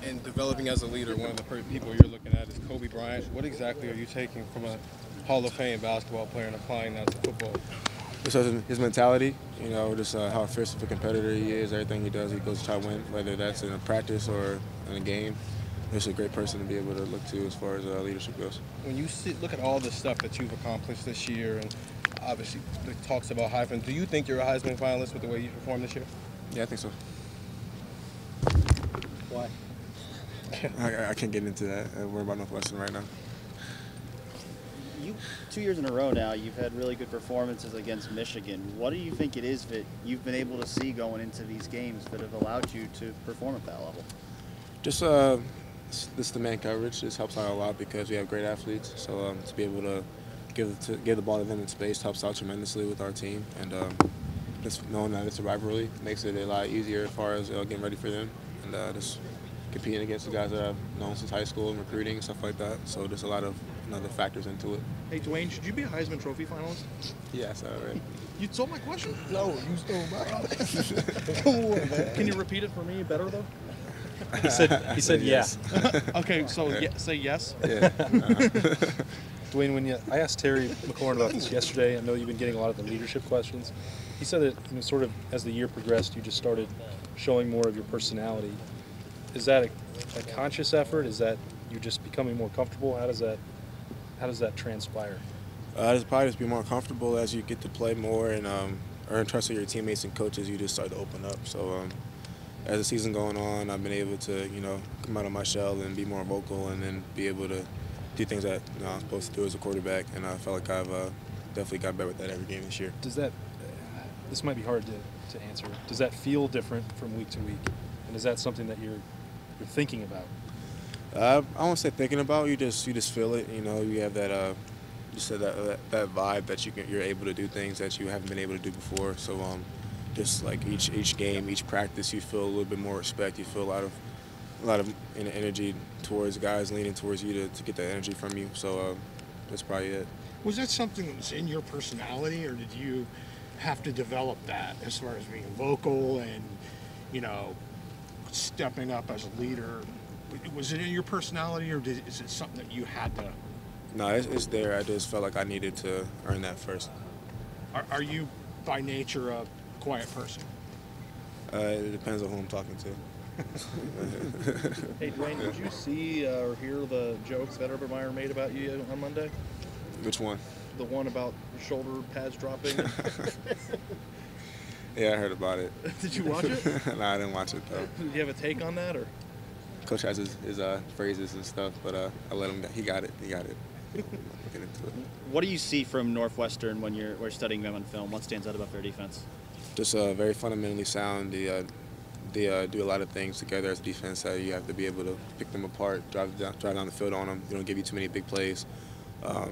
And developing as a leader, one of the people you're looking at is Kobe Bryant. What exactly are you taking from a Hall of Fame basketball player and applying that to football? Just his mentality, just how fierce of a competitor he is. Everything he does, he goes to try to win, whether that's in a practice or in a game. He's a great person to be able to look to as far as leadership goes. When you look at all the stuff that you've accomplished this year, and obviously the talks about Heisman, do you think you're a Heisman finalist with the way you performed this year? Yeah, I think so. Why? I can't get into that. I worry about Northwestern right now. You 2 years in a row now, you've had really good performances against Michigan. What do you think it is that you've been able to see going into these games that have allowed you to perform at that level? Just this the man coverage. This helps out a lot because we have great athletes. So to be able to give the ball to them in space helps out tremendously with our team. And just knowing that it's a rivalry makes it a lot easier as far as getting ready for them and just competing against the guys that I've known since high school and recruiting and stuff like that. So there's a lot of other factors into it. Hey, Dwayne, should you be a Heisman Trophy finalist? Yes, right. You stole my question? No, you stole mine. Come on, man. Can you repeat it for me better, though? He said yes. Okay, so say yes. Yeah. Dwayne, I asked Terry McLaurin about this yesterday. I know you've been getting a lot of the leadership questions. He said that sort of as the year progressed, you just started showing more of your personality. Is that a conscious effort? Is that you just becoming more comfortable? How does that transpire? It's probably just be more comfortable as you get to play more and earn trust of your teammates and coaches. You just start to open up. So as the season going on, I've been able to come out of my shell and be more vocal and then be able to do things that I'm supposed to do as a quarterback. And I felt like I've definitely got better with that every game this year. Does that? This might be hard to answer. Does that feel different from week to week? And is that something that you're thinking about? I won't say thinking about. You just feel it. You have that. You said that vibe that you're able to do things that you haven't been able to do before. So just like each game, each practice, you feel a little bit more respect. You feel a lot of energy towards guys leaning towards you to get that energy from you. So that's probably it. Was that something that was in your personality, or did you have to develop that as far as being vocal and stepping up as a leader? Was it in your personality, or is it something that you had to? No, it's there. I just felt like I needed to earn that first. Are you by nature a quiet person? It depends on who I'm talking to. Hey, Dwayne, did you see or hear the jokes that Urban Meyer made about you on Monday? Which one? The one about shoulder pads dropping. Yeah, I heard about it. Did you watch it? No, I didn't watch it though. Did you have a take on that, or? Coach has his phrases and stuff, but I let him. He got it. Looking into it. What do you see from Northwestern when we're studying them on film? What stands out about their defense? Just very fundamentally sound. They do a lot of things together as a defense that you have to be able to pick them apart, drive down the field on them. They don't give you too many big plays. A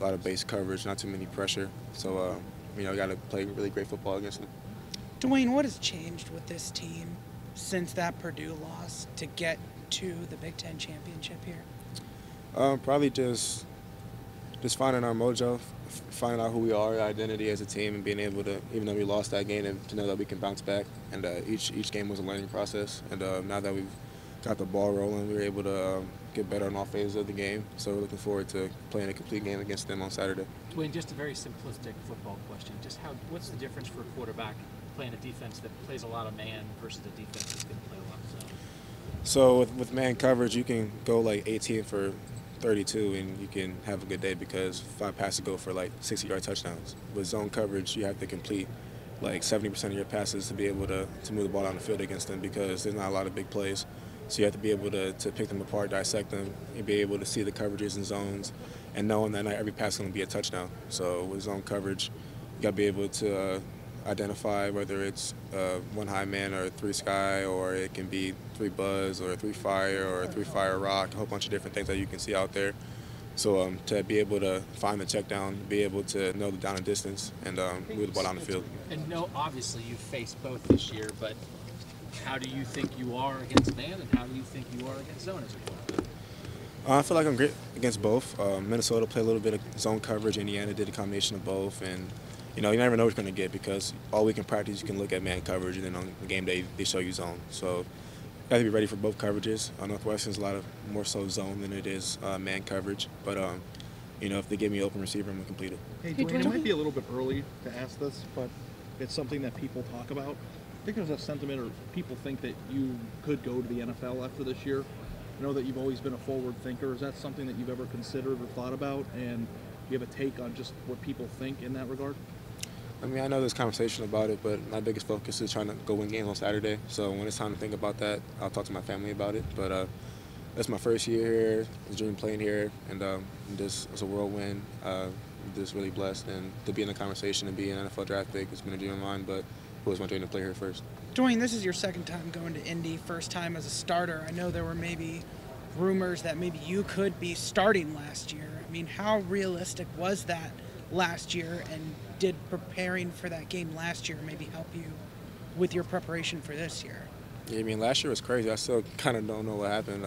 lot of base coverage, not too many pressure. So you got to play really great football against them. Dwayne, what has changed with this team since that Purdue loss to get to the Big Ten Championship here? Probably just finding our mojo, finding out who we are, our identity as a team, and being able to, even though we lost that game, to know that we can bounce back. And each game was a learning process. And now that we've got the ball rolling, we were able to get better on all phases of the game. So we're looking forward to playing a complete game against them on Saturday. Dwayne, just a very simplistic football question. What's the difference for a quarterback playing a defense that plays a lot of man versus a defense that's going to play a lot of zone? So with man coverage, you can go like 18 for 32 and you can have a good day because 5 passes go for like 60-yard touchdowns. With zone coverage, you have to complete like 70% of your passes to be able to move the ball down the field against them because there's not a lot of big plays. So you have to be able to pick them apart, dissect them, and be able to see the coverages and zones and knowing that not every pass is going to be a touchdown. So with zone coverage, you got to be able to identify whether it's 1 high man or 3 sky, or it can be 3 buzz or 3 fire or 3 fire rock, a whole bunch of different things that you can see out there. So to be able to find the check down, be able to know the down and distance, and move the ball down the field. And obviously you've faced both this year, but how do you think you are against man, and how do you think you are against zone as a quarterback? I feel like I'm great against both. Minnesota played a little bit of zone coverage. Indiana did a combination of both, and you never know what you're going to get because all week in practice you can look at man coverage, and then on the game day they show you zone. So got to be ready for both coverages. Northwestern's a lot of more so zone than it is man coverage. But, if they give me open receiver, I'm going to complete it. Hey, Dwayne, it might be a little bit early to ask this, but it's something that people talk about. I think there's a sentiment, or people think that you could go to the NFL after this year. I know that you've always been a forward thinker. Is that something that you've ever considered or thought about? And do you have a take on just what people think in that regard? I mean, I know there's conversation about it, but my biggest focus is trying to go win games on Saturday. So when it's time to think about that, I'll talk to my family about it. But that's my first year here. I dream playing here, and this is a whirlwind. I'm just really blessed, and to be in the conversation and be an NFL draft pick, it's been a dream of mine. But I always want to play here first. Dwayne, this is your second time going to Indy, first time as a starter. I know there were maybe rumors that maybe you could be starting last year. I mean, how realistic was that last year, and did preparing for that game last year maybe help you with your preparation for this year? Yeah, I mean, last year was crazy. I still kind of don't know what happened.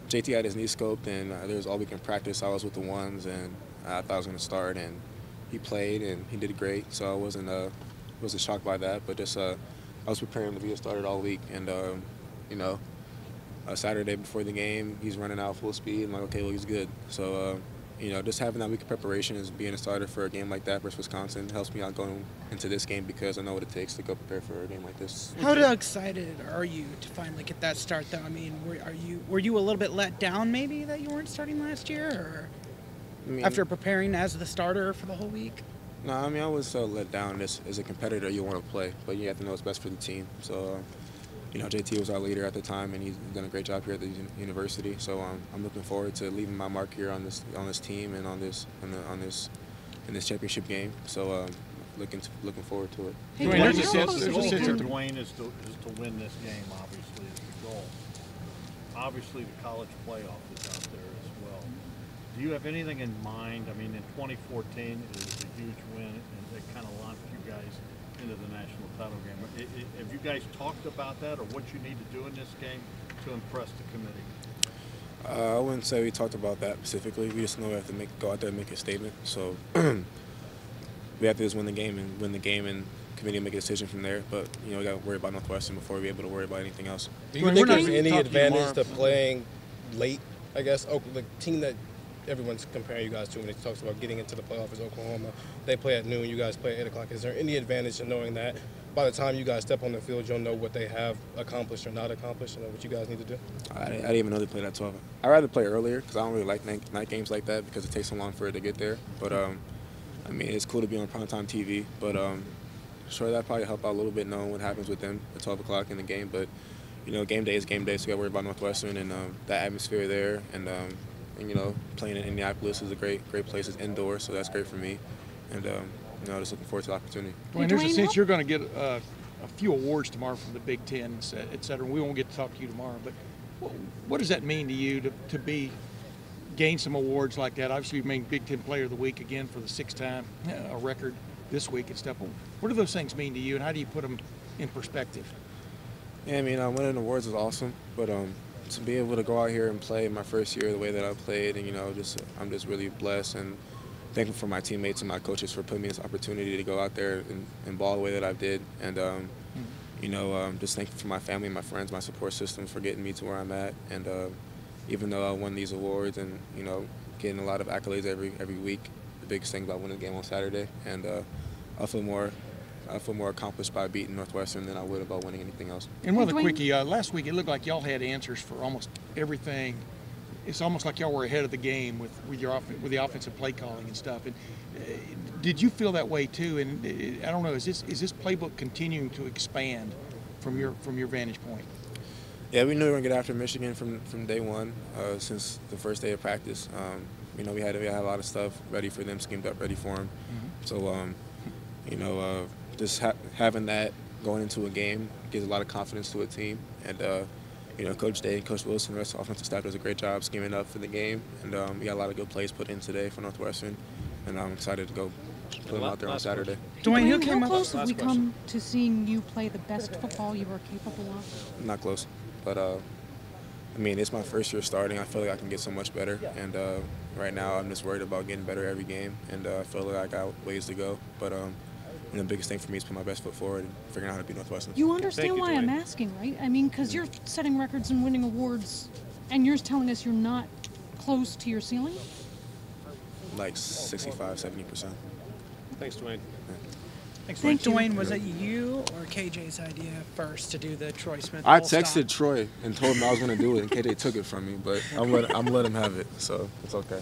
JT had his knee scoped, and there was all weekend practice. I was with the ones, and I thought I was going to start, and he played, and he did great. So I wasn't shocked by that, but just I was preparing to be a starter all week, and Saturday before the game, he's running out full speed. I'm like, okay, well, he's good. So just having that week of preparation as being a starter for a game like that versus Wisconsin helps me out going into this game because I know what it takes to go prepare for a game like this. How excited are you to finally get that start, though? I mean, were you a little bit let down maybe that you weren't starting last year, or after preparing as the starter for the whole week? No, I mean, I was let down as a competitor. You want to play, but you have to know what's best for the team. So, JT was our leader at the time, and he's done a great job here at the university. So I'm looking forward to leaving my mark here on this team and on this championship game. So looking forward to it. Hey, Dwayne, the goal here, Dwayne, is to win this game. Obviously, is the goal. Obviously, the college playoff is out there as well. Do you have anything in mind? I mean, in 2014, it was a huge win, and it kind of launched you guys into the national title game. Have you guys talked about that, or what you need to do in this game to impress the committee? I wouldn't say we talked about that specifically. We just know we have to go out there and make a statement. So we have to just win the game, and committee will make a decision from there. But we got to worry about Northwestern before we are able to worry about anything else. Do you think there's any advantage to playing late? I guess the team that everyone's comparing you guys to when it talks about getting into the playoff is Oklahoma. They play at noon, you guys play at 8 o'clock. Is there any advantage to knowing that by the time you guys step on the field, you'll know what they have accomplished or not accomplished and what you guys need to do? I didn't even know they played at 12. I'd rather play earlier because I don't really like night games like that because it takes so long for it to get there. But, I mean, it's cool to be on primetime TV. But, sure, that probably help out a little bit knowing what happens with them at 12 o'clock in the game. But, game day is game day, so we got to worry about Northwestern and that atmosphere there. And playing in Indianapolis is a great place. It's indoors, so that's great for me. And, just looking forward to the opportunity. Dwayne, there's a sense you're going to get a few awards tomorrow from the Big Ten, et cetera. We won't get to talk to you tomorrow, but what does that mean to you to gain some awards like that? Obviously, you made Big Ten Player of the Week again for the 6th time, a record this week and stuff. What do those things mean to you, and how do you put them in perspective? Yeah, I mean, winning awards is awesome, but to be able to go out here and play my first year the way that I played, and I'm just really blessed and thankful for my teammates and my coaches for putting me this opportunity to go out there and ball the way that I did, and just thankful for my family, my friends, my support system for getting me to where I'm at, and even though I won these awards and getting a lot of accolades every week, the biggest thing about winning the game on Saturday, and I feel more accomplished by beating Northwestern than I would about winning anything else. And one of the quickie, last week it looked like y'all had answers for almost everything. It's almost like y'all were ahead of the game with the offensive play calling and stuff. And did you feel that way too? And I don't know, is this playbook continuing to expand from your vantage point? Yeah, we knew we were gonna get after Michigan from day one, since the first day of practice. We had a lot of stuff ready for them, schemed up, ready for them. Mm-hmm. So, just having that going into a game gives a lot of confidence to a team. And, Coach Day and Coach Wilson, the rest of the offensive staff does a great job scheming up for the game. And we got a lot of good plays put in today for Northwestern. And I'm excited to go put them out there on Saturday. Dwayne, how close have we come to seeing you play the best football you are capable of? Not close. But, it's my first year starting. I feel like I can get so much better. And right now I'm just worried about getting better every game. And I feel like I got ways to go. But, And the biggest thing for me is putting my best foot forward and figuring out how to beat Northwestern. You understand why I'm Dwayne. asking, right? I mean, because you're setting records and winning awards, and you're telling us you're not close to your ceiling? Like 65, 70%. Thanks, Dwayne. Thank you. Dwayne, was it you or KJ's idea first to do the Troy Smith? I full stop? texted Troy and told him I was going to do it, and KJ took it from me, but I'm let him have it, so it's okay.